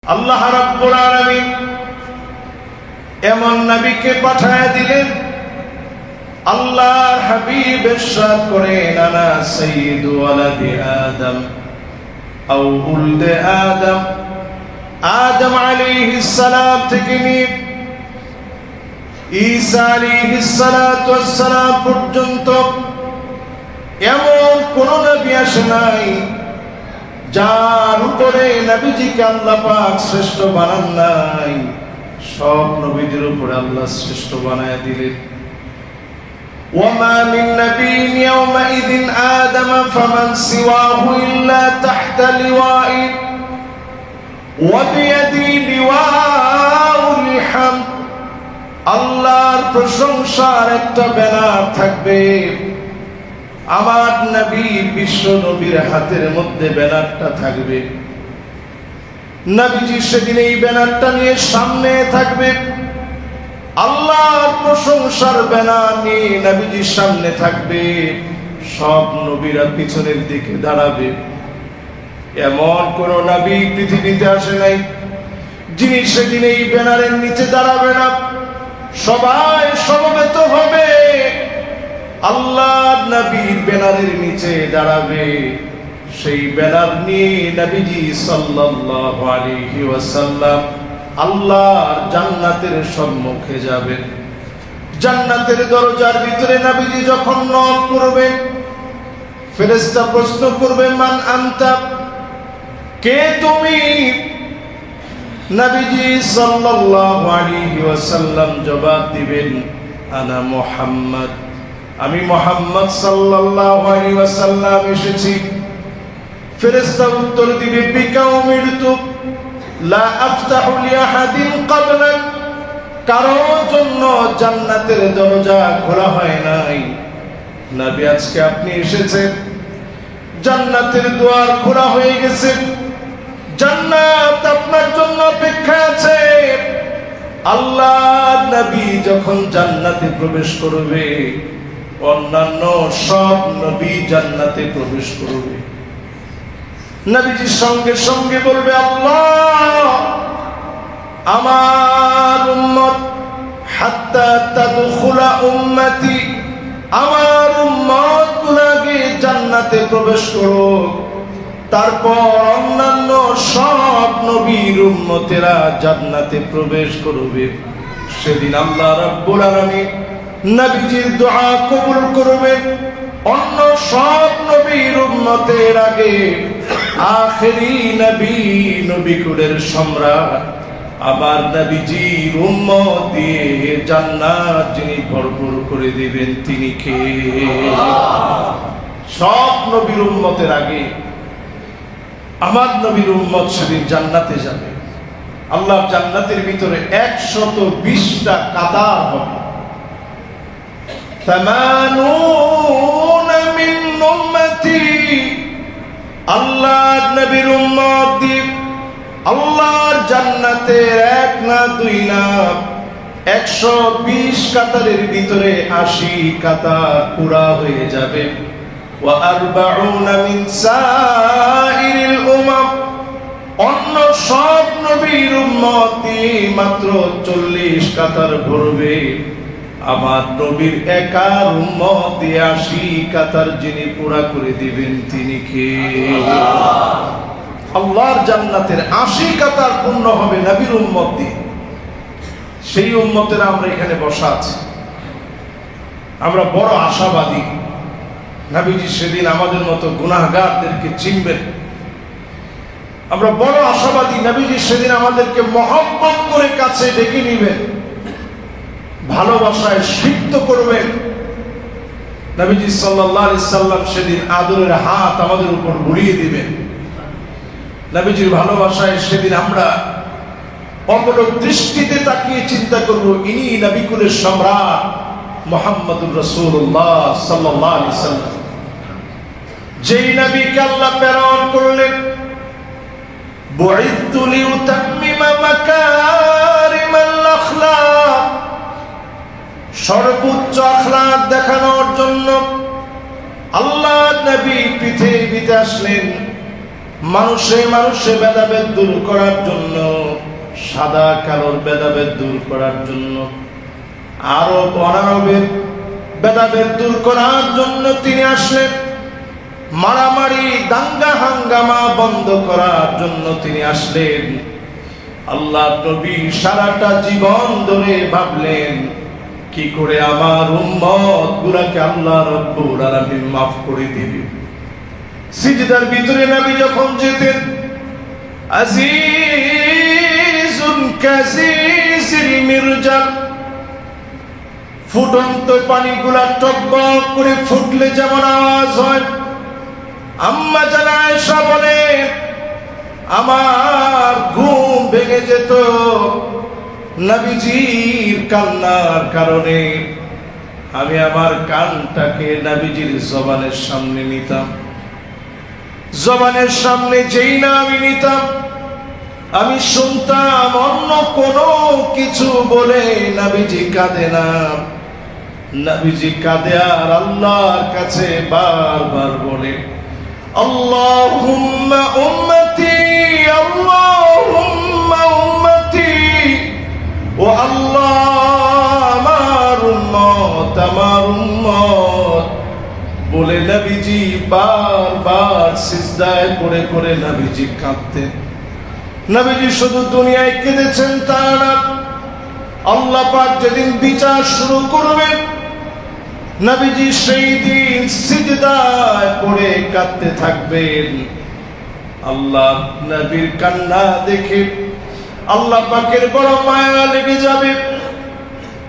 আল্লাহ রাব্বুল আলামিন এমন নবীকে পাঠায় দিলেন, আল্লাহর হাবিব ইরশাদ করেন, আনা সাইয়্যিদু ওয়ালাদি আদম আও উলদে আদম। আদম আলাইহিস সালাম থেকে নিয়ে ঈসা আলাইহিস সালাতু ওয়াস সালাম পর্যন্ত এমন কোন নবী আসে নাই যার উপরে নবীজিকে আল্লাহ পাক শ্রেষ্ঠ বানান নাই। সব নবীদের উপরে আল্লাহ শ্রেষ্ঠ বানায় দিলেন। ওয়ামা মিন নাবিয়্যিন ইয়াওমাইযিন আদম ফামান সিওয়াহু ইল্লা তাহতা লিওয়াই ওয়া বিয়াদি লিওয়াউল হামদ। আল্লাহর প্রশংসার একটা ব্যানার থাকবে, আমার নবী বিশ্ব নবীর হাতের মধ্যে ব্যানারটা থাকবে। নবীজি সেদিন এই ব্যানারটা নিয়ে সামনে থাকবে, আল্লাহর প্রশংসার ব্যানার নিয়ে নবীজির সামনে থাকবে, সব নবীরা পিছনের দিকে দাঁড়াবে। এমন কোন নবী পৃথিবীতে আসে নাই যিনি সেদিন এই ব্যানারের নিচে দাঁড়াবে না। সবাই সমবেত হবে, আল্লাহর নবীর ব্যানারের নিচে দাঁড়াবে। সেই ব্যানার নিয়ে নবীজি সাল্লাল্লাহু আলাইহি ওয়াসাল্লাম আল্লাহর জান্নাতের সম্মুখে যাবেন। জান্নাতের দরজার ভিতরে নবীজি যখন নক করবেন, ফেরেশতা প্রশ্ন করবে, মান আনতা, কে তুমি? নবীজি সাল্লাল্লাহু আলাইহি ওয়াসাল্লাম জবাব দিবেন, আনা মুহাম্মদ, আমি মুহাম্মদ সাল্লাল্লাহু আলাইহি ওয়াসাল্লাম এসেছি। ফেরেশতা উত্তর দিবে, বিকা উমিরতু লা আফতাহু লিআহাদিন ক্বাবলাক, কারোর জন্য জান্নাতের দরজা খোলা হয় নাই। নবী আজকে আপনি এসেছেন, জান্নাতের দুয়ার খোলা হয়ে গেছে, জান্নাত আপনার জন্য অপেক্ষায় আছে। আল্লাহর নবী যখন জান্নাতে প্রবেশ করবে, অন্যান্য সব নবী জান্নাতে প্রবেশ করবে। নবীজি সঙ্গে সঙ্গে বলবে, আল্লাহ আমার উম্মত হাত্তা তাদখুলা উম্মতি, আমার উম্মত গুলোকে জান্নাতে প্রবেশ করো, তারপর অন্যান্য সব নবীর উম্মতেরা জান্নাতে প্রবেশ করবে। সেদিন আল্লাহ রাব্বুল আলামিন নবীজির দোয়া কবুল করবেন। অন্য সব নবীর উম্মতের আগে আখেরি নবী, নবী কুলের সম্রাট আবার নবীজির উম্মত দিয়ে জান্নাত যিনি ভরপুর করে দিবেন তিনি কে? সব নবীর উম্মতের আগে আমার নবীর উম্মত সেদিন জান্নাতে যাবে। আল্লাহর জান্নাতের ভিতরে 120টা কাতার হবে। 80 মিন উম্মতি, আল্লাহর নবীর উম্মত দিয়ে আল্লাহর জান্নাতের 1 না 2 না 120 কাতারের ভিতরে 80 কাতার পুরা হয়ে যাবে। ওয়া 40 মিন সাইরিল উমাম, অন্য সব নবীর উম্মত দিয়ে মাত্র 40 কাতার ভরবে। আমার নবীর একার উম্মত দিয়ে 80 কাতার যিনি পুরা করে দিবেন তিনি কে? আল্লাহর জান্নাতের 80 কাতার পূর্ণ হবে নবীর উম্মত দিয়ে। সেই উম্মতেরা আমরা এখানে বসা আছি, আমরা বড় আশাবাদী। নবীজি সেদিন আমাদের মতো গুনাহগারদেরকে চিনবেন। আমরা বড় আশাবাদী, নবীজি সেদিন আমাদেরকে মহব্বত করে কাছে ডেকে নিবেন, ভালোবাসায় সিক্ত করবেন। নবীজি সাল্লাল্লাহু আলাইহি সাল্লাম সেদিন আদরের হাত আমাদের উপর বুলিয়ে দিবেন। নবীজির ভালোবাসায় সেদিন আমরা অপলক দৃষ্টিতে তাকিয়ে চিন্তা করব, ইনি নবী কুলের সম্রাট মুহাম্মদুর রাসূলুল্লাহ সাল্লাল্লাহু আলাইহি সাল্লাম। যেই নবীকে আল্লাহ প্রেরণ করলেন, বুইতু লিউতাম্মিমা মাকারিমাল আখলাক, সর্বোচ্চ আখলাক দেখানোর জন্য আল্লাহ নবী পৃথিবীতে আসলেন। মানুষে মানুষে ভেদাভেদ দূর করার জন্য সাদা কালোর ভেদাভেদ দূর করার জন্য, আরব অনারবের ভেদাভেদ দূর করার জন্য তিনি আসলেন। মারামারি দাঙ্গা হাঙ্গামা বন্ধ করার জন্য তিনি আসলেন। আল্লাহ নবী সারাটা জীবন ধরে ভাবলেন কি করে আমার উম্মত গুলাকে আল্লাহ রাব্বুল আলামিন মাফ করে দিবে। সিজদার ভিতরে নবী যখন যেতেন, আজিজুন কাসিসিল মিরজাল, ফুটন্ত পানিগুলা টকবক করে ফুটলে যেমন আওয়াজ হয়, আম্মা জানা আয়েশা বলে আমার ঘুম ভেঙে যেত নবীজির কান্নার কারণে। আমি আমার কানটাকে নবীজির জবানের সামনে নিতাম। জবানের সামনে যেই না আমি নিতাম, আমি শুনতাম অন্য কোনো কিছু বলে নবীজি কাঁদে না। নবীজি কাঁদে আর আল্লাহর কাছে বারবার বলে আল্লাহুম্মা উম্মতি, আল্লাহুম্মা উম্মতি, ও আল্লাহ আমার উম্মত, আমার উম্মত বলে নবীজি বারবার সিজদায় পড়ে পড়ে নবীজি কাঁদতেন। নবীজি শুধু দুনিয়ায় কেঁদেছেন তা না, আল্লাহ পাক যেদিন বিচার শুরু করবেন নবীজি সেই দিন সিজদায় পড়ে কাঁদতে থাকবেন। আল্লাহ নবীর কান্না দেখে আল্লাহ পাকের বড় মায়া লেগে যাবে।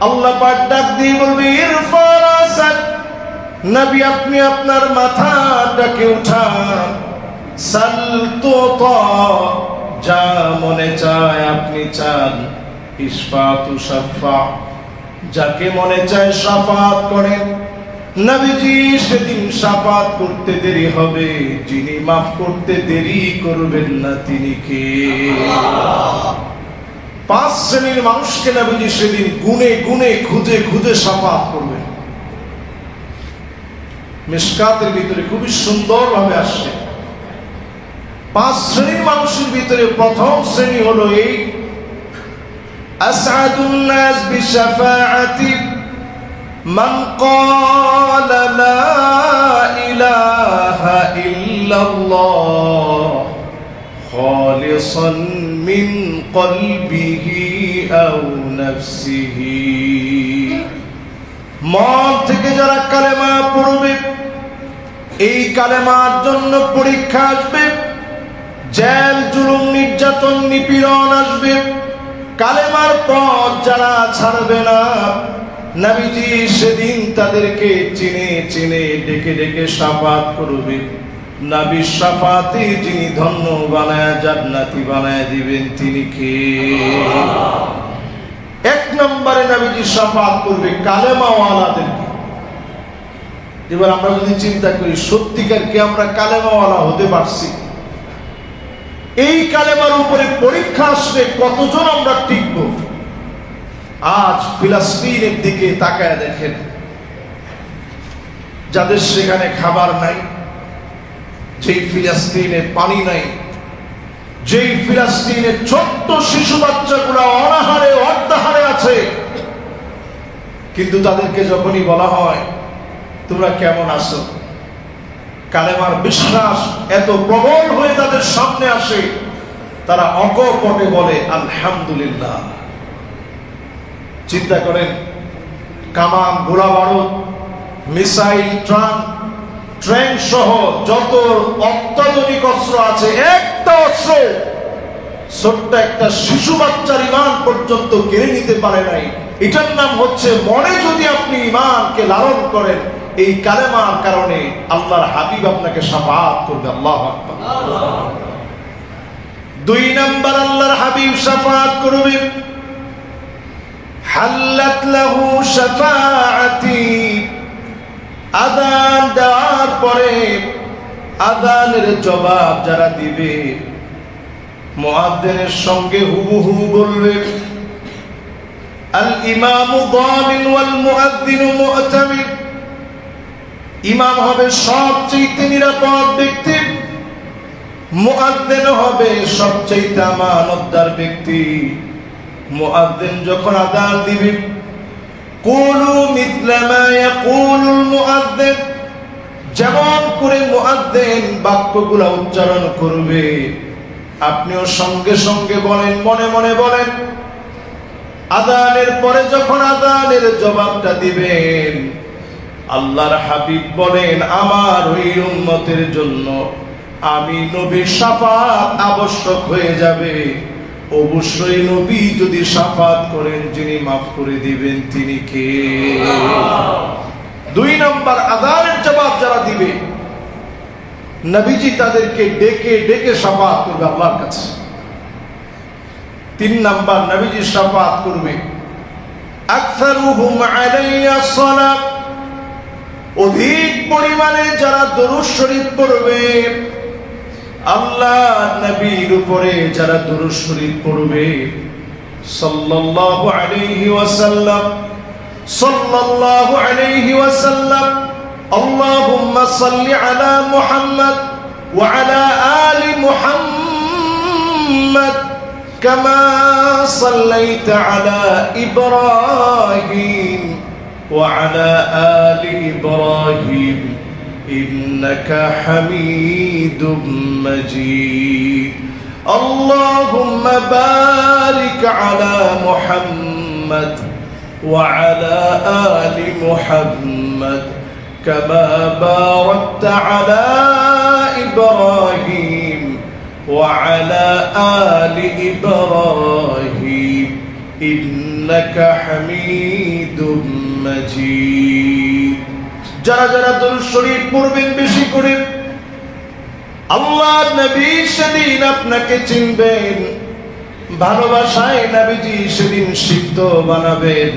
আল্লাহ পাক ডাক দিয়ে বলবে ইরফা রাসাক, নবী আপনি আপনার মাথাটাকে উঠান, সাল তুতা, যা মনে চায় আপনি চান, ইশফাতু শাফা, যাকে মনে চায় শাফাত করেন। নবীজি সেদিন শাফাত করতে দেরি হবে, যিনি মাফ করতে দেরি করবেন না তিনি কে? 5 শ্রেণীর মানুষকে নবীজি সেদিন গুনে গুনে খুঁজে খুঁজে শাফাত করবেন। মিশকাতের ভিতরে খুবই সুন্দর ভাবে আসছে। 5 শ্রেণীর মানুষের ভিতরে প্রথম শ্রেণী হলো এই আসআদুন নাস বিশাফাআতি মান ক্বালা লা ইলাহা ইল্লাল্লাহ খালিসান মিন কলবিহি আও নাফসিহি, মন থেকে যারা কালেমা পড়বে, এই কালেমার জন্য পরীক্ষা আসবে, জেল জুলুম নির্যাতন নিপীড়ন আসবে, কালেমার পথ যারা ছাড়বে না নবীজি সেদিন তাদেরকে চিনে চিনে ডেকে ডেকে শাফাত করবে। নবীর শাফাতে যিনি ধন্য বানায় জান্নাতি বানায় দিবেন তিনি কে? 1 নম্বরে নবীজি শাফাত করবে কালেমাওয়ালাদেরকে। এবার আমরা যদি চিন্তা করি সত্যিকার কি আমরা কালেমাওয়ালা হতে পারছি? এই কালেমার উপরে পরীক্ষা আসলে কতজন আমরা টিকব? আজ ফিলিস্তিনের দিকে তাকায় দেখেন, যাদের সেখানে খাবার নাই, যেই ফিলিস্তিনে পানি নাই, যেই ফিলিস্তিনের ছোট্ট শিশু বাচ্চাগুলো অনাহারে অর্ধাহারে আছে, কিন্তু তাদেরকে যখনই বলা হয় তোমরা কেমন আছো, কালেমার বিশ্বাস এত প্রবল হয়ে তাদের সামনে আসে, তারা অকপটে বলে আলহামদুলিল্লাহ। চিন্তা করেন, কামান, গোলা বারুদ, মিসাইল, ট্রেন সহ যত অত্যাধুনিক অস্ত্র আছে, একটা অস্ত্র ছোট্ট একটা শিশু বাচ্চার ঈমান পর্যন্ত কেড়ে নিতে পারে নাই। এটার নাম হচ্ছে মনে যদি আপনি ঈমানকে লালন করেন, এই কালেমার কারণে আল্লাহর হাবিব আপনাকে শাফাআত করবে। আল্লাহু আকবার। 2 নাম্বার আল্লাহর হাবিব শাফাআত করবে, হাল্লাত লাহু শাফাআতি, আযান দেওয়ার পরে আযানের জবাব যারা দিবে মুয়াজ্জিনের সঙ্গে হুবহু বলবে আল ইমামু দামিন ওয়াল মুয়াজ্জিনু মু'তামিন, ইমাম হবে সবচেয়ে নিরাপদ ব্যক্তি, মুয়াজ্জিন হবে সবচেয়ে আমানতদার ব্যক্তি। মুয়াজ্জিন যখন আযান দিবে, কুলু মিথলা মা ইয়াকুলুল মুয়াজ্জিন, যেমন করে মুয়াজ্জিন বাক্যগুলো উচ্চারণ করবে আপনিও সঙ্গে সঙ্গে বলেন, মনে মনে বলেন। আযানের পরে যখন আযানের জবাবটা দিবেন, আল্লাহর হাবিব বলেন আমার ওই উম্মতের জন্য আমি নবীর শাফাত আবশ্যক হয়ে যাবে। অবশ্যই নবী যদি শাফাত করেন, যিনি মাফ করে দিবেন তিনি কে? 2 নম্বর, আযানের জবাব যারা দিবে নবীজি তাদেরকে ডেকে ডেকে শাফাত করবে আল্লাহর কাছে। 3 নম্বর, নবীজি শাফাত করবে আকসারুহুম আলাইয়া সালাত, অধিক পরিমাণে যারা দরুদ শরীফ পড়বে, আল্লাহ নবীর উপরে যারা দরুদ শরীফ পড়বে সাল্লাল্লাহু আলাইহি ওয়াসাল্লাম, সাল্লাল্লাহু আলাইহি ওয়াসাল্লাম, আল্লাহুম্মা সাল্লি আলা মুহাম্মদ ওয়া আলা আলি মুহাম্মদ কামা সাল্লাইতা আলা ইব্রাহিম ওয়া আলা আলি ইব্রাহিম ইন্নাকা হামিদুম মাজিদ। আল্লাহুম্মা বারিক আলা মুহাম্মদ ওয়া আলা আলি মুহাম্মদ কামা বারাকতা আলা ইব্রাহিম ওয়া আলা আলি ইব্রাহিম ইন্নাকা হামিদুম মাজিদ। যারা যারা দরুদ শরীফ পড়বেন বেশি করে, আল্লাহ নবী সেদিন আপনাকে চিনবেন, ভালোবাসায় নবীজি সেদিন সিদ্ধ বানাবেন।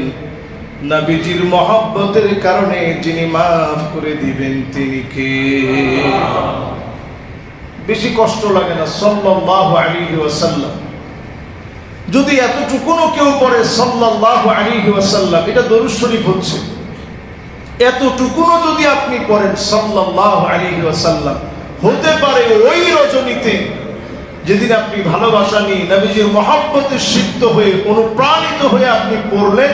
নবীজির মহব্বতের কারণে যিনি মাফ করে দিবেন তিনি কে? বেশি কষ্ট লাগে না সাল্লাল্লাহু আলাইহি ওয়াসাল্লাম? যদি এতটুকুনও কেউ পড়ে সাল্লাল্লাহু আলাইহি ওয়াসাল্লাম, এটা দরুদ শরীফ হচ্ছে। এতটুকুনও যদি আপনি পড়েন সাল্লাল্লাহু আলাইহি ওয়াসাল্লাম, হতে পারে ওই রজনীতে যেদিন আপনি ভালোবাসা নিয়ে নবীজির মহব্বতে সিক্ত হয়ে অনুপ্রাণিত হয়ে আপনি পড়লেন,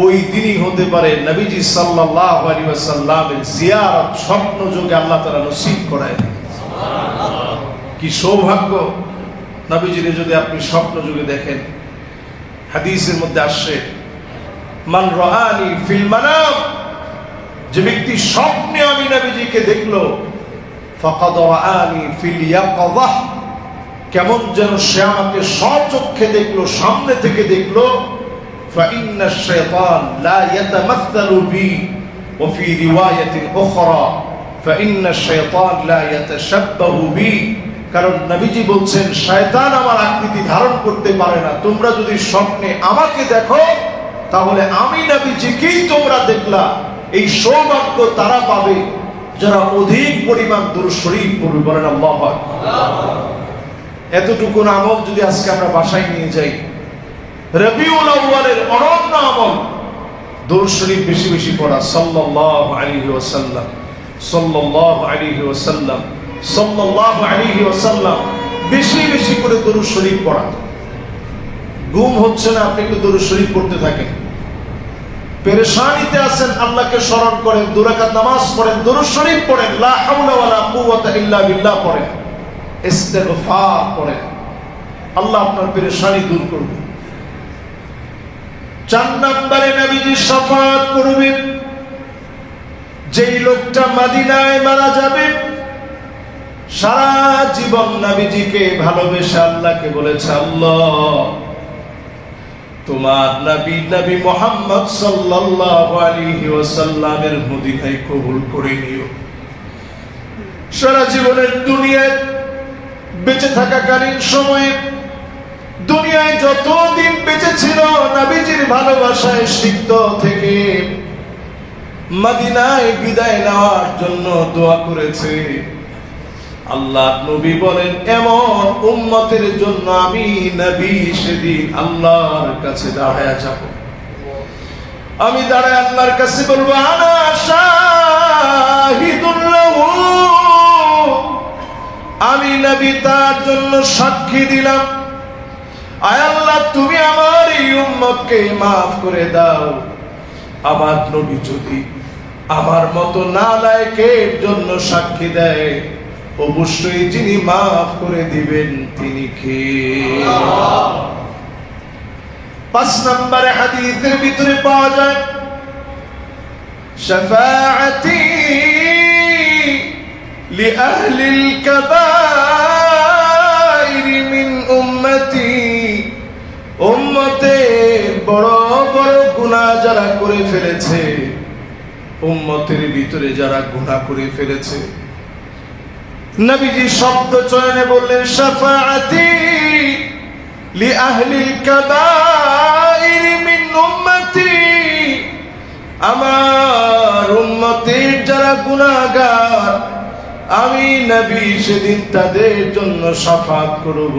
ওই দিনই হতে পারে নবীজি সাল্লাল্লাহু আলাইহি ওয়াসাল্লামের জিয়ারত স্বপ্ন যোগে আল্লাহ তাআলা নসিব করায় দেন। সুবহানাল্লাহ, কি সৌভাগ্য নবীজির যদি আপনি স্বপ্ন যোগে দেখেন। হাদিসের মধ্যে আসছে মান রাআনি ফিল মানাম, যে ব্যক্তি স্বপ্নে আমি নবীজিকে দেখলো, ফাকাদ রাআনি ফিল ইয়াকাযাহ, কেমন যেন সে আমাকে স্বচক্ষে দেখলো, সামনে থেকে দেখলো। ফাইন্না শাইতান লা ইয়াতামাসসালু বি ওয়া ফি রিওয়ায়াতিন উখরা ফাইন্না শাইতান লা ইয়াতাশাব্বাহু বি, কারণ নবীজি বলছেন শয়তান আমার আকৃতি ধারণ করতে পারে না। তোমরা যদি স্বপ্নে আমাকে দেখো তাহলে আমি নবীজিকেই তোমরা দেখলা। এই সৌভাগ্য তারা পাবে যারা অধিক পরিমাণ দরুদ শরীফ পড়বে। বলেন আল্লাহু আকবার। এতটুকু আমল যদি আজকে আমরা বাসায় নিয়ে যাই, রবিউল আউয়ালের অনন্য আমল দরুদ শরীফ বেশি বেশি পড়া, সাল্লাল্লাহু আলাইহি ওয়াসাল্লাম, সাল্লাল্লাহু আলাইহি ওয়াসাল্লাম, সাল্লাল্লাহু আলাইহি ওয়াসাল্লাম, বেশি বেশি করে দরুদ শরীফ পড়া। ঘুম হচ্ছে না, আপনি একটু দরুদ শরীফ পড়তে থাকেন। পেরেশানিতে আছেন, আল্লাহকে স্মরণ করেন, 2 রাকাত নামাজ পড়েন, দরুদ শরীফ পড়েন, লা হাওলা ওয়ালা কুওয়াতা ইল্লা বিল্লাহ পড়েন, ইস্তিগফার পড়েন, আল্লাহ আপনার পেরেশানি দূর করবে। 4 নম্বরে নবীজি শাফাত করবেন। যেই লোকটা মদিনায় মারা যাবে, সারা জীবন নবীজিকে ভালোবেসে আল্লাহকে বলেছে, আল্লাহ তোমার নবী নবী মুহাম্মদ সাল্লাল্লাহু আলাইহি ওয়াসাল্লামের মদিনায় কবুল করে নিও। সারা জীবনের দুনিয়ায় বেঁচে থাকাকালীন সময়ে দুনিয়ায় যতদিন বেঁচে ছিল নবীজির ভালোবাসায় সিক্ত থেকে মদিনায় বিদায় নেওয়ার জন্য দোয়া করেছে। আল্লাহ নবী বলেন, এমন উম্মতের জন্য আমি নবী সেদিন আল্লাহর কাছে দাঁড়ায়া যাব। আমি দাঁড়ায় আল্লাহর কাছে বলবো, আনা শাহিদুল লাহু, আমি নবী তার জন্য সাক্ষী দিলাম। আয় আল্লাহ আল্লাহ তুমি আমার এই উম্মতকে মাফ করে দাও। আমার নবী যদি আমার মতো নালায়েকের জন্য সাক্ষী দেয়, অবশ্যই যিনি মাফ করে দিবেন তিনি কে? 5 নম্বরে হাদিসের ভিতরে পাওয়া যায় শাফাআতি লিআহলিল কাবাইর মিন উম্মতি। উম্মতের বড় বড় গুনাহ যারা করে ফেলেছে, উম্মতের ভিতরে যারা গুনাহ করে ফেলেছে, নবীজি শব্দ চয়নে বললেন শাফাআতি লিআহলিল কাবাইর মিন উম্মতি। আমার উম্মতের যারা গুনাহগার, আমি নবী সেদিন তাদের জন্য শাফাত করব।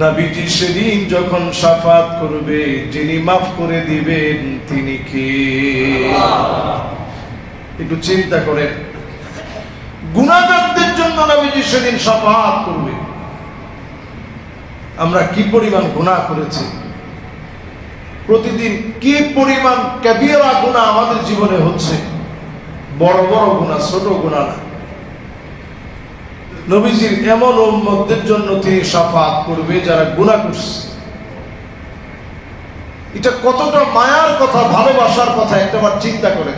নবীজি সেদিন যখন শাফাত করবে, যিনি মাফ করে দিবেন তিনি কে? একটু চিন্তা করেন, গুনাহগারদের জন্য নবীজি সেদিন শাফাত করবে। আমরা কি পরিমাণ গুনাহ করেছি, প্রতিদিন কি পরিমাণ কাবীরা গুনাহ আমাদের জীবনে হচ্ছে। বড় বড় গুনাহ, ছোট গুনাহ না। নবীজির এমন উম্মতদের জন্য তিনি শাফাত করবে যারা গুনাহ করছে। এটা কতটা মায়ার কথা, ভালোবাসার কথা একটাবার চিন্তা করে।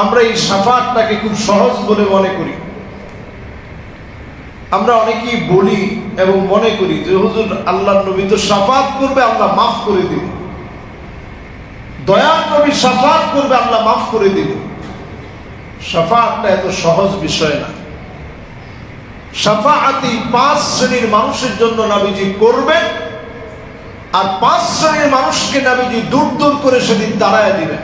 আমরা এই শাফাতটাকে খুব সহজ বলে মনে করি। আমরা অনেকেই বলি এবং মনে করি যে হুজুর আল্লাহর নবী তো শাফাত করবে, আল্লাহ মাফ করে দিবে। দয়ার নবী শাফাত করবে, আল্লাহ মাফ করে দিবে। শাফাতটা এত সহজ বিষয় না। শাফাআতি 5 শ্রেণীর মানুষের জন্য নবীজি করবেন, আর 5 শ্রেণীর মানুষকে নবীজি দূর দূর করে সেদিন দাঁড়ায় দিবেন।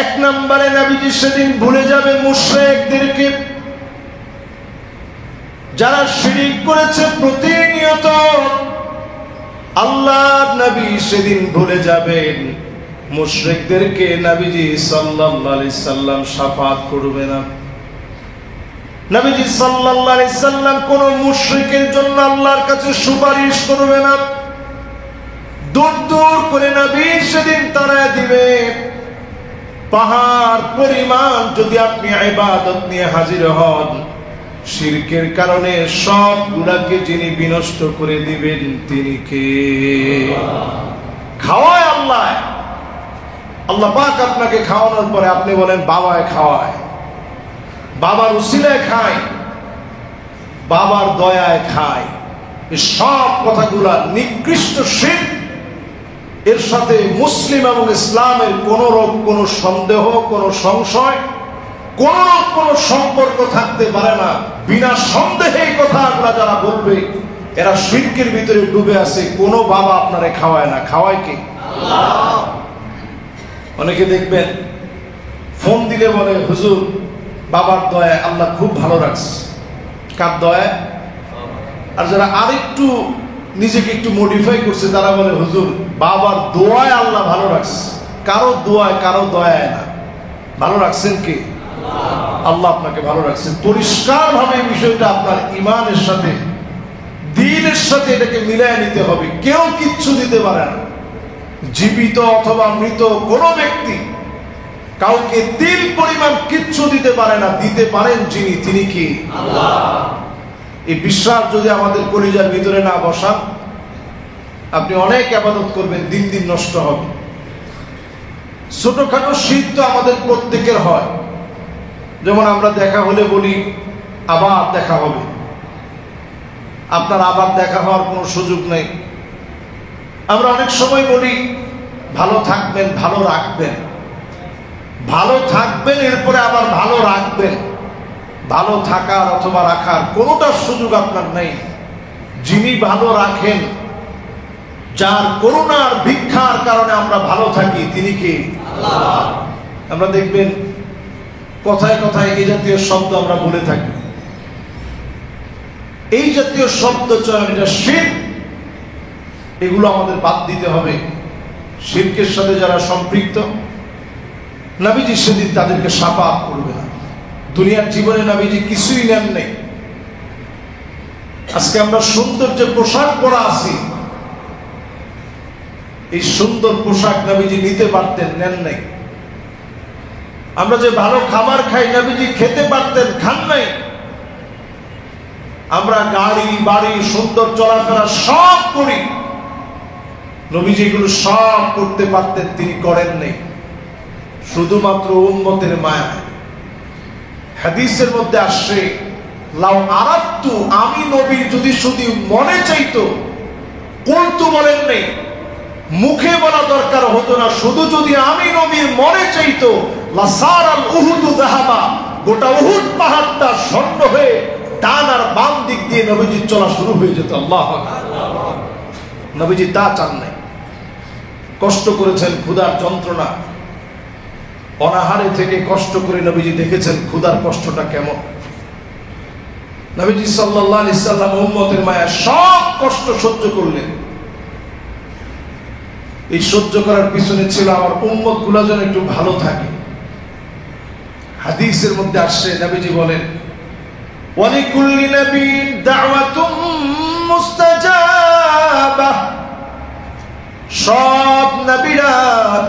1 নম্বরে নবীজি সেদিন ভুলে যাবে মুশরিকদেরকে, যারা শিরক করেছে প্রতিনিয়ত। আল্লাহর নবী সেদিন ভুলে যাবেন মুশরিকদেরকে। নবীজি সাল্লাল্লাহু আলাইহি সাল্লাম শাফাত করবে না। নবীজি সাল্লাল্লাহু আলাইহি সাল্লাম কোন মুশরিকের জন্য আল্লাহর কাছে সুপারিশ করবে না। দূর দূর করে নবী সেদিন তাড়ায় দিবে। পাহাড় পরিমাণ যদি আপনি ইবাদত নিয়ে হাজির হন, শিরকের কারণে সবগুলাকে যিনি বিনষ্ট করে দিবেন তিনি কে? খাওয়ায় আল্লাহ। আল্লাহ পাক আপনাকে খাওয়ানোর পরে আপনি বলেন বাবায় খাওয়ায়, বাবার উসিলায় খাই, বাবার দয়ায় খাই। এই সব কথাগুলা নিকৃষ্ট শিরক। এর সাথে মুসলিম এবং ইসলামের কোনো সন্দেহ, কোনো সংশয়, কোনো সম্পর্ক থাকতে পারে না। বিনা সন্দেহে এই কথাগুলা যারা বলবে, এরা শিরকের ভিতরে ডুবে আছে। কোনো বাবা আপনারে খাওয়ায় না, খাওয়ায় কে? আল্লাহ। অনেকে দেখবেন ফোন দিলে বলে হুজুর বাবার দয়ায় আল্লাহ খুব ভালো রাখছে। কার দয়ায়? আর যারা আরেকটু নিজেকে একটু মডিফাই করছে তারা বলে হুজুর বাবার দোয়ায় আল্লাহ ভালো রাখছে। কারো দোয়ায়, কারো দয়ায় না। ভালো রাখছেন কে? আল্লাহ আপনাকে ভালো রাখছেন। পরিষ্কার ভাবে বিষয়টা আপনার ইমানের সাথে, দ্বীনের সাথে এটাকে মিলায় নিতে হবে। কেউ কিচ্ছু দিতে পারে না। জীবিত অথবা মৃত কোন ব্যক্তি কাউকে তিল পরিমাণ কিচ্ছু দিতে পারে না। দিতে পারেন যিনি, তিনি কি? আল্লাহ। এই বিশ্বাস যদি আমাদের কলিজার ভিতরে না বসান, আপনি অনেক ইবাদত করবেন, দিন দিন নষ্ট হবে। ছোটখাটো শীত তো আমাদের প্রত্যেকের হয়। যেমন আমরা দেখা হলে বলি আবার দেখা হবে। আপনার আবার দেখা হওয়ার কোনো সুযোগ নেই। আমরা অনেক সময় বলি ভালো থাকবেন, ভালো রাখবেন। ভালো থাকবেন, এরপরে আবার ভালো রাখবেন। ভালো থাকার অথবা রাখার কোনোটার সুযোগ আপনার নেই। যিনি ভালো রাখেন, যার করুণার ভিক্ষার কারণে আমরা ভালো থাকি, তিনি কি? আল্লাহ। আমরা দেখবেন কথায় কথায় এই জাতীয় শব্দ আমরা বলে থাকি। এই জাতীয় শব্দ চয়ন, এটা শিরক। এগুলো আমাদের বাদ দিতে হবে। শিরকের সাথে যারা সম্পৃক্ত, নবীজি সেদিন তাদেরকে শাফাত করবে না। দুনিয়ার জীবনে নবীজি কিছুই নেন নেই। আজকে আমরা সুন্দর যে পোশাক পরা আছি, এই সুন্দর পোশাক নবীজি নিতে পারতেন, নেন নাই। আমরা যে ভালো খাবার খাই, নবীজি খেতে পারতেন, খান নাই। আমরা গাড়ি বাড়ি সুন্দর চলাফেরা সব করি, নবীজি এগুলো সব করতে পারতেন, তিনি করেন নাই, শুধুমাত্র উম্মতের মায়া। হাদিসের মধ্যে আসছে, লাউ আরাদতু, আমি নবী যদি শুধু মনে চাইতো, কুলতু বলেন নেই, মুখে বলা দরকার হতো না, শুধু যদি আমি নবীর মনে চাইতো, লাসারাল উহুদু যাহাবা, গোটা উহুদ পাহাড়টা স্বর্ণ হয়ে ডান আর বাম দিক দিয়ে নবীজির চলা শুরু হয়ে যেত। আল্লাহু আকবার। নবীজি তা চান নাই। কষ্ট করেছেন, ক্ষুধার যন্ত্রণা, অনাহারে থেকে কষ্ট করে নবীজি দেখেছেন ক্ষুধার কষ্টটা কেমন। নবীজি সাল্লাল্লাহু আলাইহি সাল্লাম উম্মতের মায়া সব কষ্ট সহ্য করলেন। এই সহ্য করার পিছনে ছিল আমার উম্মত গুলা যেন একটু ভালো থাকে। হাদিসের মধ্যে আসছে, নবীজি বলেন, ওয়ালিকুল্লি নাবিয়্যিন দাওয়াতুম মুস্তাজাবা, সব নবীরা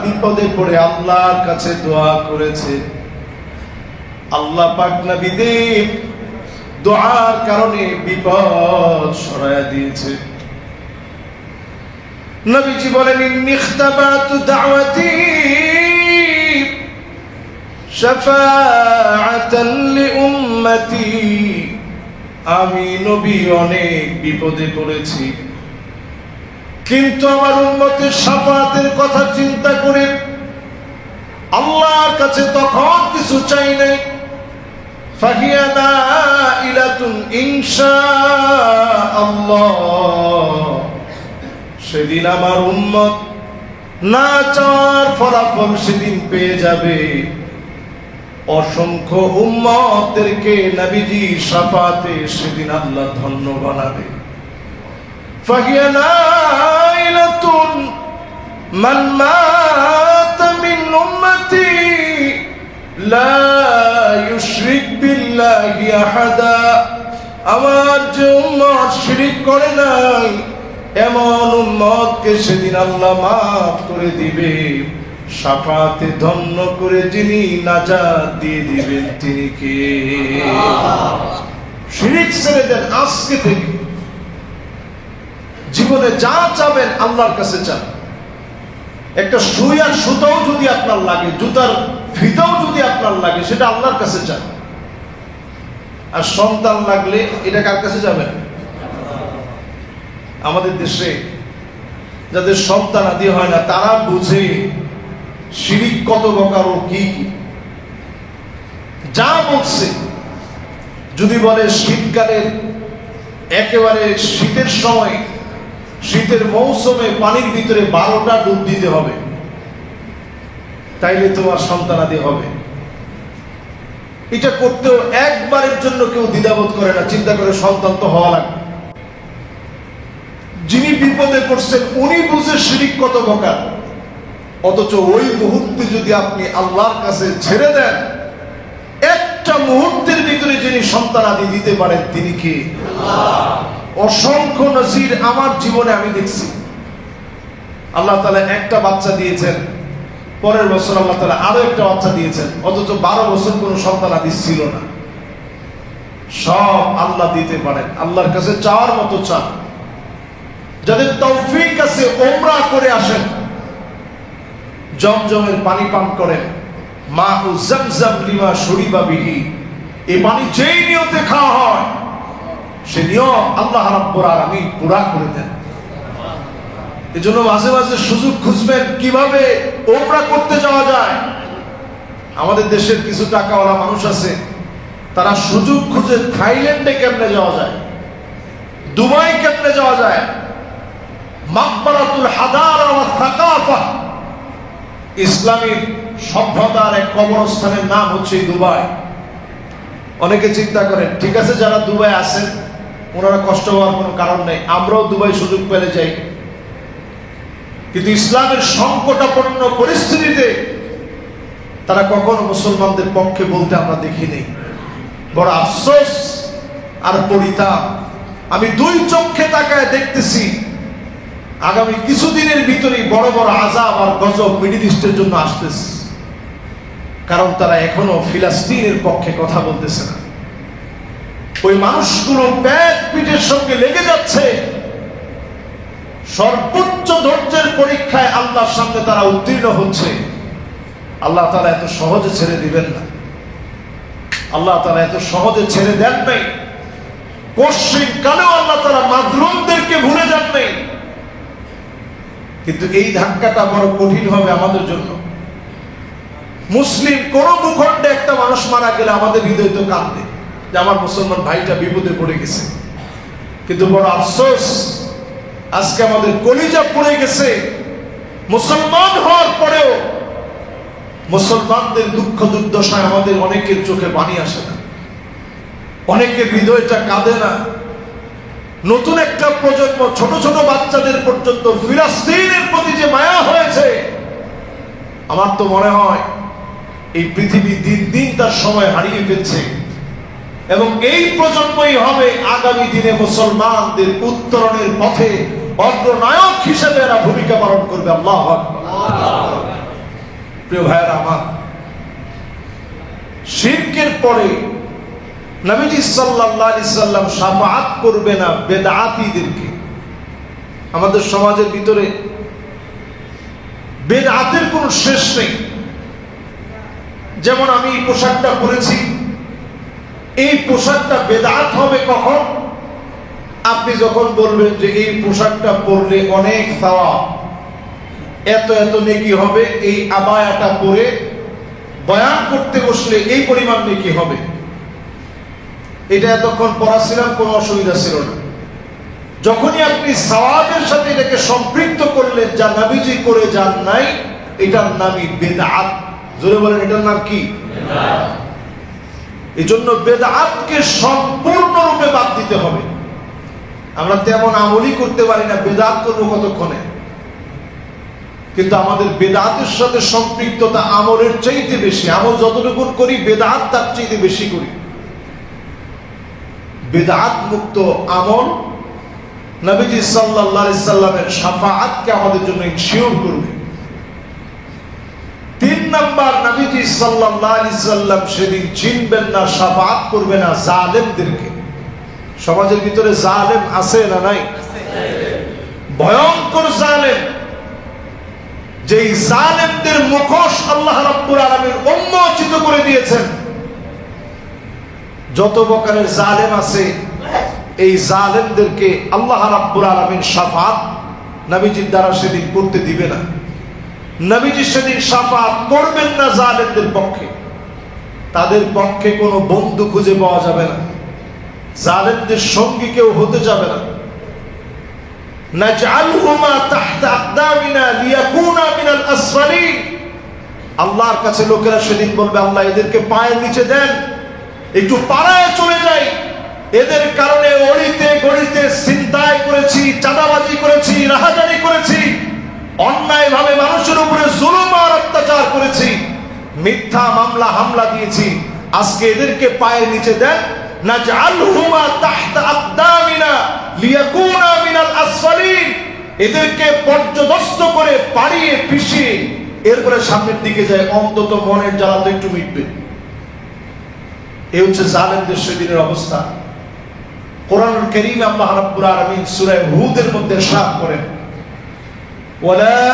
বিপদে পড়ে আল্লাহর কাছে দোয়া করেছে, আল্লাহ পাক নবীদের দোয়ার কারণে বিপদ সরায়া দিয়েছে। নবীজি বলেন, ইন্নী ইখতাবাতু দাওয়াতি শাফাআতান লিউম্মতি, আমি নবী অনেক বিপদে পড়েছি, কিন্তু আমার উম্মতের শাফাআতের কথা চিন্তা করে আল্লাহর কাছে তখন কিছু চাই নাই। ফাহিয়া নাইলাতুন ইনশাআল্লাহ, সেদিন আমার উম্মত না চাওয়ার ফলাফল সেদিন পেয়ে যাবে। অসংখ্য উম্মতদেরকে নবীজি শাফাতে সেদিন আল্লাহ ধন্য বানাবে। ফাহিয়া নাইলাতুন মান মাতা মিন উম্মতি লা ইউশরিক বিল্লাহি আহাদা, আমার যে উম্মত শিরক করে নাই এমন উম্মতকে সেদিন আল্লাহ মাফ করে দিবে। শাফাতে ধন্য করে যিনি নাজাত দিয়ে দিবেন তিনি কে? শিরক ছেড়ে দেন আজকে থেকে, জীবনে যা চাবেন আল্লাহর কাছে চান। একটা সুই আর সুতাও যদি আপনার লাগে, জুতার ফিতাও যদি আপনার লাগে, সেটা আল্লাহর কাছে চান। আর সন্তান লাগলে এটা কার কাছে যাবেন? আমাদের দেশে যাদের সন্তান আদি হয় না, তারা বুঝে শিরক কত প্রকার ও কি কি। যা বলছে, যদি বলে শীতকালের একেবারে শীতের সময়, শীতের মৌসুমে পানির ভিতরে 12টা ডুব দিতে হবে, তাইলে তোমার সন্তানাদি হবে। এটা করতেও একবারের জন্য কেউ দ্বিধাবোধ করে না, চিন্তা করে সন্তান তো হওয়া লাগবে। যিনি বিপদে পড়ছেন উনি বুঝে শিরক কত প্রকার, অথচ ওই মুহূর্তে যদি আপনি আল্লাহর কাছে ছেড়ে দেন, একটা মুহূর্তের ভিতরে যিনি সন্তানাদি দিতে পারেন তিনি কি? অসংখ্য নজির আমার জীবনে আমি দেখছি। আল্লাহ তাআলা একটা বাচ্চা দিয়েছেন, পরের বছর আল্লাহ তাআলা আরো একটা বাচ্চা দিয়েছেন, অথচ 12 বছর কোনো সন্তানাদি ছিল না। সব আল্লাহ দিতে পারেন, আল্লাহর কাছে চাওয়ার মতো চান। যাদের তৌফিক আছে উমরা করে আসেন, জমজমের পানি পান করেন, মাউ জামজাম লিমা শুরিবা বিহি, এই পানি যেই নিয়তে খাওয়া হয় সে নিয়ম আল্লাহ রাব্বুল আলামিন পুরা করে দেন। এজন্য মাঝে মাঝে সুযোগ খুঁজবেন কিভাবে উমরা করতে যাওয়া যায়। আমাদের দেশের কিছু টাকাওয়ালা মানুষ আছে, তারা সুযোগ খুঁজে থাইল্যান্ডে কেমনে যাওয়া যায়, দুবাই কেমনে যাওয়া যায়, মাকবারাতুল হাদারা ওয়া সাকাফা, ইসলামী সভ্যতার এক কবরস্থানের নাম হচ্ছে দুবাই। অনেকে চিন্তা করেন, ঠিক আছে যারা দুবাই আছেন ওনারা কষ্ট হওয়ার কোনো কারণ নেই, আমরাও দুবাই সুযোগ পেলে যাই। কিন্তু ইসলামের সংকটাপন্ন পরিস্থিতিতে তারা কখনো মুসলমানদের পক্ষে বলতে আমরা দেখিনি। বড় আফসোস আর পরিতাপ। আমি দুই চোখে তাকায় দেখতেছি আগামী কিছুদিনের ভিতরেই বড় বড় আযাব আর গজব মিডল ইস্টের জন্য আসতেছে। কারণ তারা এখনো ফিলিস্তিনের পক্ষে কথা বলতেছে না। ওই মানুষগুলো ব্যাগ পিঠের সঙ্গে লেগে যাচ্ছে। সর্বোচ্চ ধৈর্যের পরীক্ষায় আল্লাহর সামনে তারা উত্তীর্ণ হচ্ছে। আল্লাহ তাআলা এত সহজে ছেড়ে দিবেন না। আল্লাহ তাআলা এত সহজে ছেড়ে দেন নাই। পশ্চিম কালেও আল্লাহ তাআলা মাজলুমদেরকে ভুলে যান নাই। কিন্তু এই ধাক্কাটা বড় কঠিন হবে আমাদের জন্য। মুসলিম কোন ভূখণ্ডে একটা মানুষ মারা গেলে আমাদের হৃদয় তো কাঁদে যে আমার মুসলমান ভাইটা বিপদে পড়ে গেছে। কিন্তু বড় আফসোস, আজকে আমাদের কলিজা পড়ে গেছে। মুসলমান হওয়ার পরেও মুসলমানদের দুঃখ দুর্দশায় আমাদের অনেকের চোখে পানি আসে না, অনেকের হৃদয়টা কাঁদে না। নতুন একটা প্রজন্ম, ছোট ছোট বাচ্চাদের পর্যন্ত ফিলিস্তিনের প্রতি যে মায়া হয়েছে, আমার তো মনে হয় এই পৃথিবী দিন দিন তার সময় হারিয়ে ফেলছে। এবং এই প্রজন্মই হবে আগামী দিনে মুসলমানদের উত্তরণের পথে অগ্রনায়ক হিসেবে এরা ভূমিকা পালন করবে। আল্লাহু আকবার। প্রিয় ভাইয়েরা আমার, শিরকের পরে নবীজি সাল্লাল্লাহু আলাইহি সাল্লাম শাফাআত করবে না বেদআতীদেরকে। আমাদের সমাজের ভিতরে বেদআতের কোনো শেষ নেই। যেমন আমি এই পোশাকটা পরেছি, এই পোশাকটা বেদআত হবে কখন? আপনি যখন বলবেন যে এই পোশাকটা পরলে অনেক সওয়াব, এত এত নেকি হবে, এই আবায়াটা পরে বয়ান করতে বসলে এই পরিমাণ নেকি হবে। এটা এতক্ষণ পড়াছিলাম, কোনো অসুবিধা ছিল না। যখনই আপনি সওয়াবের সাথে এটাকে সম্পৃক্ত করলেন, যা নবীজি করে যান নাই, এটার নামই বেদআত। জোরে বলেন, এটার নাম কি? বেদআত। এজন্য বেদআতকে সম্পূর্ণরূপে বাদ দিতে হবে। আমরা তেমন আমলই করতে পারি না, বেদআত করবো কতক্ষণে। কিন্তু আমাদের বেদআতের সাথে সম্পৃক্ততা আমলের চাইতে বেশি। আমল যতটুকু করি, বেদআত তার চাইতে বেশি করি। বেদআত মুক্ত আমল নবীজি সাল্লাল্লাহু আলাইহি সাল্লামের শাফাআতকে আমাদের জন্য ইনশিওর করবে। 3 নাম্বার, নবীজি সাল্লাল্লাহু আলাইহি সাল্লাম সেদিন চিনবেন না, শাফাআত করবে না জালেমদেরকে। সমাজের ভিতরে জালেম আছে না নাই? ভয়ঙ্কর জালেম। যেই জালেমদের মুখোশ আল্লাহ রাব্বুল আলামিন উন্মোচিত করে দিয়েছেন। যত প্রকারের জালেম আছে, এই জালেমদেরকে আল্লাহ রাব্বুল আলামিন শাফাআত নবীজির দ্বারা সেদিন করতে দিবে না। নবীজি সেদিন শাফাআত করবেন না জালেমদের পক্ষে। তাদের পক্ষে কোনো বন্ধু খুঁজে পাওয়া যাবে না, জালেমদের সঙ্গী কেউ হতে যাবে না। নাজআলহুমা তাহতা আকদামিনা লিয়াকুনা মিনাল আসফালিন। আল্লাহর কাছে লোকেরা সেদিন বলবে, আল্লাহ এদেরকে পায়ের নিচে দেন, একটু পাড়ায় চলে যাই। এদের কারণে অলিতে গলিতে ছিনতাই করেছি, চাঁদাবাজি করেছি, রাহাজানি করেছি, অন্যায়ভাবে মানুষের উপরে জুলুম আর অত্যাচার করেছি, মিথ্যা মামলা হামলা দিয়েছি। আজকে এদেরকে পায়ের নিচে দেন। নাজআলহুমা তাহতা আকদামিনা লিয়াকুনা মিনাল আসফালিন। এদেরকে পর্যদস্ত করে পাড়িয়ে পিষিয়ে এরপরে সামনের দিকে যায়, অন্তত মনের জ্বালা তো একটু মিটবে। এই হচ্ছে জালেমদের সেদিনের অবস্থা। কোরআনুল কারীমে আল্লাহ রাব্বুল আলামিন সূরা হুদের মধ্যে ইরশাদ করেন, ওয়ালা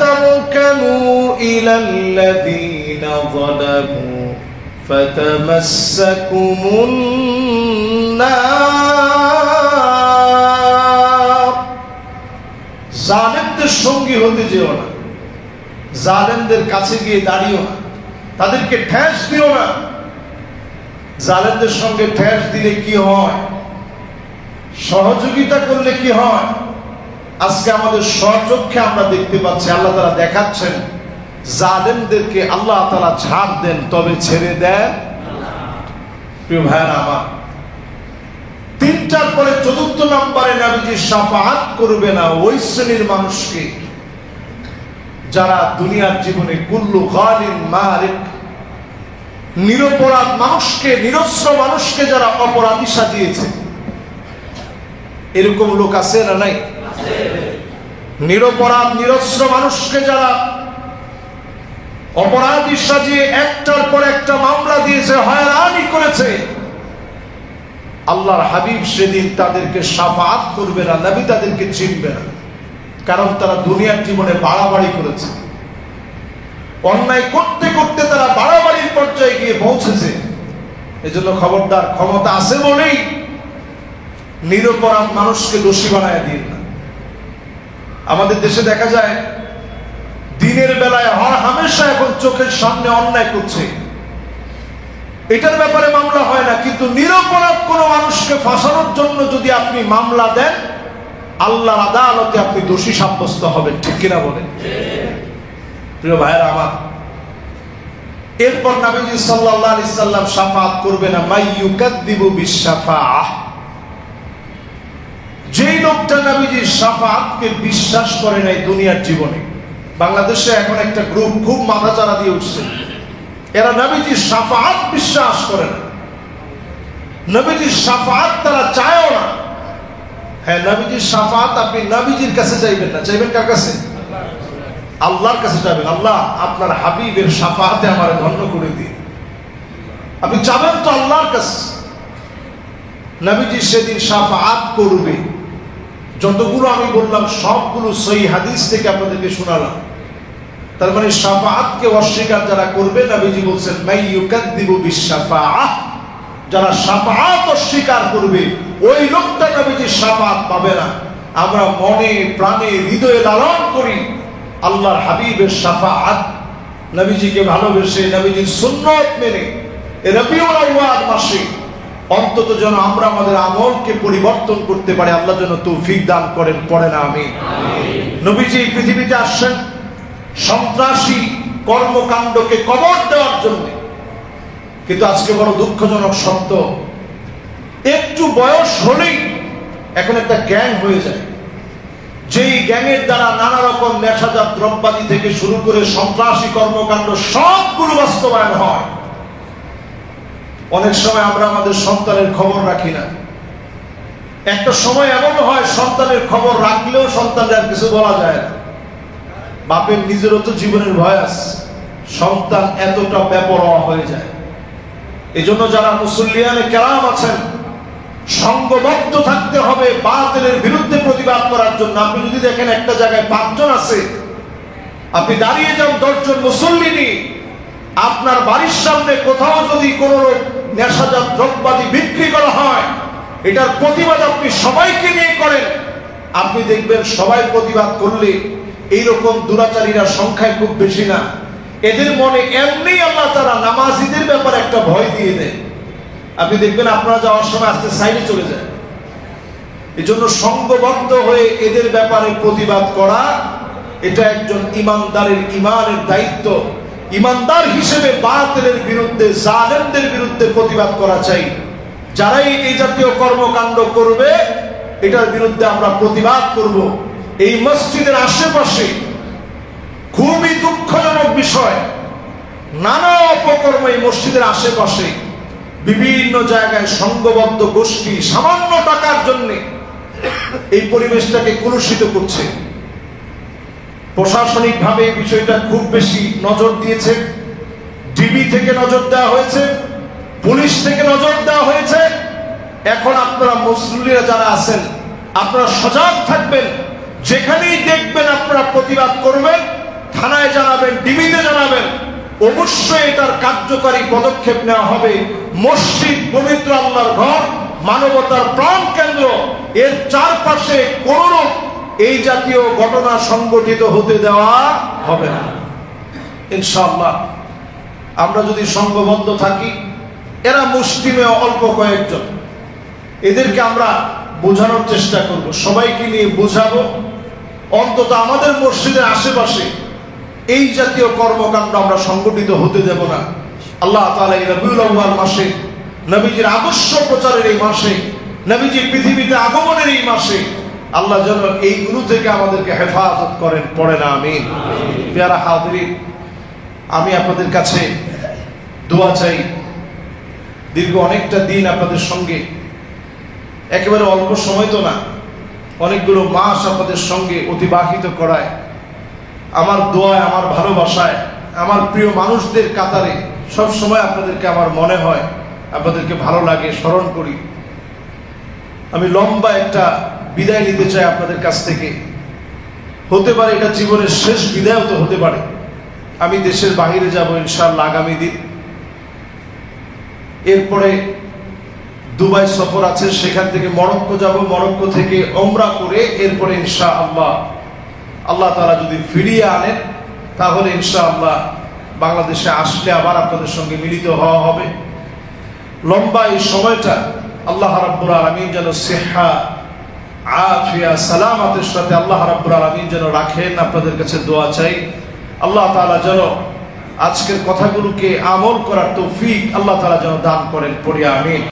তারকানু ইলাল্লাযীনা যালামু ফাতামাসসাকুমুন নার। জালেমদের সঙ্গী হতে যেও না, জালেমদের কাছে গিয়ে দাঁড়িও না, তাদেরকে ঠেস দিও না। জালেমদের সঙ্গে ঠেস দিলে কি হয়, সহযোগিতা করলে কি হয়, আজকে আমাদের স্বচক্ষে আমরা দেখতে পাচ্ছি। আল্লাহ তাআলা দেখাচ্ছেন, জালেমদেরকে আল্লাহ তাআলা ছাড় দেন, তবে ছেড়ে দেন। প্রিয় ভাইরা আমার, 3টার পরে 4র্থ নম্বরে নবীজি শাফাআত করবে না ওই শ্রেণীর মানুষকে যারা দুনিয়ার জীবনে কুল্লু গালিন মারিক, নিরপরাধ মানুষকে, নিরস্ত্র মানুষকে যারা অপরাধী সাজিয়েছে, এরকম লোক আছে না নাই? নিরপরাধ নিরস্ত্র মানুষকে যারা অপরাধী সাজিয়ে একটার পর একটা মামলা দিয়েছে, হয়রানি করেছে, আল্লাহর হাবিব সেদিন তাদেরকে শাফাআত করবে না, নবী তাদেরকে চিনবে না। কারণ তারা দুনিয়ার জীবনে বাড়াবাড়ি করেছে, অন্যায় করতে করতে তারা বাড়াবাড়ির পর্যায়ে গিয়ে পৌঁছেছে। এজন্য খবরদার, ক্ষমতা আছে বলেই নিরপরাধ মানুষকে দোষী বানায় দিন না। আমাদের দেশে দেখা যায় দিনের বেলায় হামেশা এখন চোখের সামনে অন্যায় করছে, এটার ব্যাপারে মামলা হয় না, কিন্তু নিরপরাধ কোন মানুষকে ফাঁসানোর জন্য যদি আপনি মামলা দেন, আল্লাহর আদালতে আপনি দোষী সাব্যস্ত হবেন। ঠিক কিনা বলেন? প্রিয় ভাইয়েরা আমার, এরপর নবীজি সাল্লাল্লাহু আলাইহি সাল্লাম শাফাআত করবে না। মাইয়ুকাদ্দিবু বিশাফাআহ, যেই লোকটা নবীজির শাফাআতকে বিশ্বাস করে নাই দুনিয়ার জীবনে। বাংলাদেশে এখন একটা গ্রুপ খুব মাথাচাড়া দিয়ে উঠছে, এরা নবীজির শাফাআত বিশ্বাস করে না, নবীজির শাফাআত তারা চায়ও না। হ্যাঁ, নবীজির শাফাআত আপনি নবীজির কাছে চাইবেন না, চাইবেন কার কাছে? আল্লাহর কাছে চাইবেন। আল্লাহ, আপনার হাবিবের শাফাআতে আমার ধন্য করে দিন। আপনি চাবেন তো আল্লাহর কাছে। নবীজি সেদিন শাফাআত করবে। যতগুলো আমি বললাম সবগুলো সহিহ হাদিস থেকে আপনাদেরকে শোনালাম। তার মানে শাফাআতকে অস্বীকার যারা করবে, নবীজি বলছেন মাইয়ুকাদ্দিবু বিশাফাআহ, যারা শাফাআত অস্বীকার করবে ওই লোকটা নবীজির শাফাআত পাবে না। আমরা মনে প্রাণে হৃদয়ে লালন করি আল্লাহর হাবিবের শাফাআত, নবীজিকে ভালোবেসে নবীজির সুন্নাত মেনে রবিউল আউয়াল মাসে অন্তত যেন আমরা আমাদের আমলকে পরিবর্তন করতে পারি। আল্লাহ যেন তৌফিক দান করেন, পড়েন আমিন। নবীজি পৃথিবীতে আসছেন সন্ত্রাসী কর্মকাণ্ডকে কবর দেওয়ার জন্য, কিন্তু আজকে বড় দুঃখজনক সত্য, একটু বয়স হলেই এখন একটা গ্যাং হয়ে যায়, যেই গ্যাংয়ের দ্বারা নানা রকম নেশাজাত দ্রব্যাদি থেকে শুরু করে সন্ত্রাসী কর্মকাণ্ড সবগুলো বাস্তবায়ন হয়। অনেক সময় আমরা আমাদের সন্তানের খবর রাখি না। একটা সময় এমন হয় সন্তানের খবর রাখলেও সন্তানের আর কিছু বলা যায় না। বাপের নিজেরও তো জীবনের ভয় আছে, সন্তান এতটা বেপরোয়া হয়ে যায়। এজন্য যারা মুসল্লিয়ানে কেরাম আছেন, সংঘবদ্ধ থাকতে হবে বাতিলের বিরুদ্ধে প্রতিবাদ করার জন্য। আপনি যদি দেখেন একটা জায়গায় 5 জন আছে, আপনি দাঁড়িয়ে যান 10 জন মুসল্লি নিয়ে, আপনার বাড়ির সামনে কোথাও যদি কোনো নেশাজাত দ্রব্যাদি বিক্রি করা হয়, এটার প্রতিবাদ আপনি সবাইকে নিয়ে করেন, আপনি দেখবেন সবাই প্রতিবাদ করলে এইরকম দুরাচারীরা সংখ্যায় খুব বেশি না। এদের মনে এমনি আল্লাহ তাআলা নামাজীদের ব্যাপারে একটা ভয় দিয়ে দেয়। আপনি দেখবেন আপনারা যাওয়ার সময় আস্তে সাইডে চলে যায়। এই জন্য সংঘবদ্ধ হয়ে এদের ব্যাপারে প্রতিবাদ করা, এটা একজন ইমানদারের ইমানের দায়িত্ব। ইমানদার হিসেবে বাতিলের বিরুদ্ধে, জালেমদের বিরুদ্ধে প্রতিবাদ করা চাই। যারাই এই জাতীয় কর্মকাণ্ড করবে, এটার বিরুদ্ধে আমরা প্রতিবাদ করব। এই মসজিদের আশেপাশে খুবই দুঃখজনক বিষয়, নানা অপকর্ম এই মসজিদের আশেপাশে বিভিন্ন জায়গায় সংঘবদ্ধ গোষ্ঠী সামান্য টাকার জন্য এই পরিবেশটাকে কলুষিত করছে। প্রশাসনিক ভাবে এই বিষয়টা খুব বেশি নজর দিয়েছে, ডিবি থেকে নজর দেওয়া হয়েছে, পুলিশ থেকে নজর দেওয়া হয়েছে। এখন আপনারা মুসল্লিরা যারা আছেন, আপনারা সজাগ থাকবেন। যেখানেই দেখবেন আপনারা প্রতিবাদ করবেন, থানায় জানাবেন, ডিবিতে জানাবেন, অবশ্যই এটার কার্যকারী পদক্ষেপ নেওয়া হবে। মসজিদ পবিত্র আল্লাহর ঘর, মানবতার প্রাণ কেন্দ্র, এর চারপাশে কোনো এই জাতীয় ঘটনা সংগঠিত হতে দেওয়া হবে না ইনশাআল্লাহ। আমরা যদি সংঘবদ্ধ থাকি, এরা মুসলিমে অল্প কয়েকজন, এদেরকে আমরা বোঝানোর চেষ্টা করব, সবাইকে নিয়ে বোঝাবো। অন্তত আমাদের মসজিদের আশেপাশে এই জাতীয় কর্মকাণ্ড আমরা সংগঠিত হতে দেব না। আল্লাহ তাআলা এই রবিউল আউয়াল মাসে, নবীজির আদর্শ প্রচারের এই মাসে, নবীজির পৃথিবীতে আগমনের এই মাসে আল্লাহ যেন এইগুলো থেকে আমাদেরকে হেফাজত করেন, পড়েন আমিন। প্রিয় হাজিরিন, আমি আপনাদের কাছে দোয়া চাই। দীর্ঘ অনেকটা দিন আপনাদের সঙ্গে, একেবারে অল্প সময় তো না, অনেকগুলো মাস আপনাদের সঙ্গে অতিবাহিত করায়, আমার দোয়ায়, আমার ভালোবাসায়, আমার প্রিয় মানুষদের কাতারে সব সময় আপনাদেরকে আমার মনে হয়, আপনাদেরকে ভালো লাগে, স্মরণ করি। আমি লম্বা একটা বিদায় নিতে চাই আপনাদের কাছ থেকে। হতে পারে এটা জীবনের শেষ বিদায়ও তো হতে পারে। আমি দেশের বাহিরে যাব ইনশাআল্লাহ আগামী দিন। এরপরে দুবাই সফর আছে, সেখান থেকে মরক্কো যাব, মরক্কো থেকে ওমরা করে এরপরে ইনশাআল্লাহ আল্লাহ তাআলা যদি ফিরিয়ে আনেন তাহলে ইনশাআল্লাহ বাংলাদেশে আসলে আবার আপনাদের সঙ্গে মিলিত হওয়া হবে। লম্বা এই সময়টা আল্লাহ রাব্বুল আলামিন যেন সিহা, আফিয়া, সালামাতের সাথে আল্লাহ রাব্বুল আলামিন যেন রাখেন, আপনাদের কাছে দোয়া চাই। আল্লাহ তাআলা যেন আজকের কথাগুলোকে আমল করার তৌফিক আল্লাহ তাআলা যেন দান করেন, পড়ি আমিন।